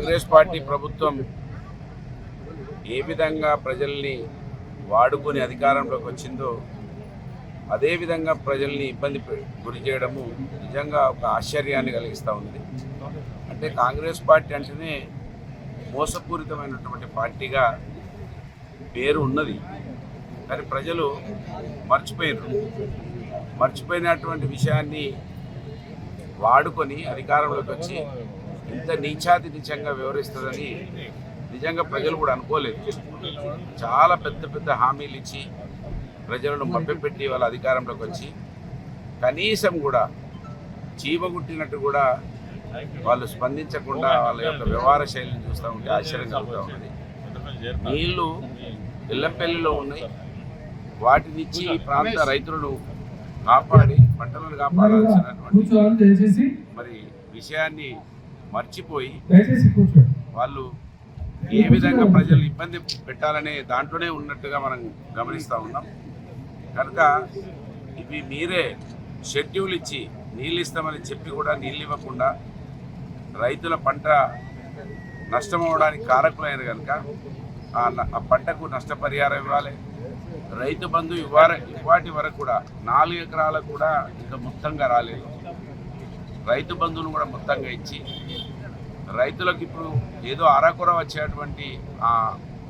Congress party ప్రభుత్వం ఏ విధంగా ప్రజల్ని వాడుకొని అధికారంలోకి వచ్చిందో అదేవిధంగా ప్రజల్ని ఇబ్బంది గురి చేయడము నిజంగా ఒక ఆశ్చర్యాన్ని కలిగిస్తూ ఉంది. అంటే కాంగ్రెస్ పార్టీ అంటేనే మోసపూరితమైనటువంటి పార్టీగా పేరు ఉన్నది, కానీ ప్రజలు మర్చిపోయినటువంటి విషయాన్ని వాడుకొని అధికారంలోకి వచ్చి ఇంత నీచాతిగా వ్యవహరిస్తుందని నిజంగా ప్రజలు కూడా అనుకోలేదు. చాలా పెద్ద పెద్ద హామీలు ఇచ్చి ప్రజలను మభ్యపెట్టి వాళ్ళ అధికారంలోకి వచ్చి కనీసం కూడా చీమగుట్టినట్టు కూడా వాళ్ళు స్పందించకుండా వాళ్ళ యొక్క వ్యవహార శైలిని చూస్తూ ఉంటే ఆశ్చర్యం కలుగుతూ ఉన్నది. నీళ్లు ఎల్లంపల్లిలో ఉన్నాయి, వాటినిచ్చి ఈ ప్రాంత రైతులను కాపాడి పంటలను కాపాడాల్సినటువంటి మరి విషయాన్ని మర్చిపోయి వాళ్ళు ఏ విధంగా ప్రజలు ఇబ్బంది పెట్టాలనే దాంట్లోనే ఉన్నట్టుగా మనం గమనిస్తూ ఉన్నాం. కనుక ఇవి మీరే షెడ్యూల్ ఇచ్చి నీళ్ళు ఇస్తామని చెప్పి కూడా నీళ్ళు ఇవ్వకుండా రైతుల పంట నష్టం అవ్వడానికి కారకులైన కనుక ఆ పంటకు నష్టపరిహారం ఇవ్వాలి. రైతు బంధు ఇవాటి వరకు కూడా 4 ఎకరాలకు కూడా ఇంకా మొత్తంగా రాలేదు. రైతు బంధువును కూడా మొత్తంగా ఇచ్చి రైతులకు ఇప్పుడు ఏదో అరకొర వచ్చేటువంటి ఆ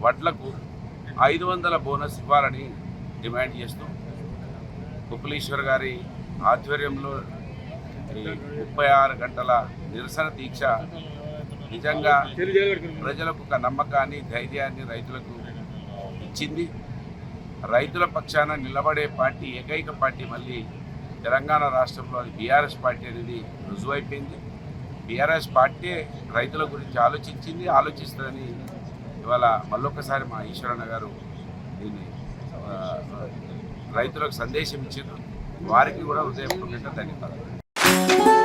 వడ్లకు 500 బోనస్ ఇవ్వాలని డిమాండ్ చేస్తూ కుప్పలీశ్వర్ గారి ఆధ్వర్యంలో ఈ 36 గంటల నిరసన దీక్ష నిజంగా ప్రజలకు ఒక నమ్మకాన్ని, ధైర్యాన్ని రైతులకు ఇచ్చింది. రైతుల పక్షాన నిలబడే పార్టీ ఏకైక పార్టీ మళ్ళీ తెలంగాణ రాష్ట్రంలో అది బీఆర్ఎస్ పార్టీ అనేది రుజువైపోయింది. బీఆర్ఎస్ పార్టీ రైతుల గురించి ఆలోచిస్తుందని ఇవాళ మళ్ళొక్కసారి మా ఈశ్వరన్న గారు దీన్ని రైతులకు సందేశం ఇచ్చారు. వారికి కూడా హృదయపూర్వకంగా ధన్యవాదాలు.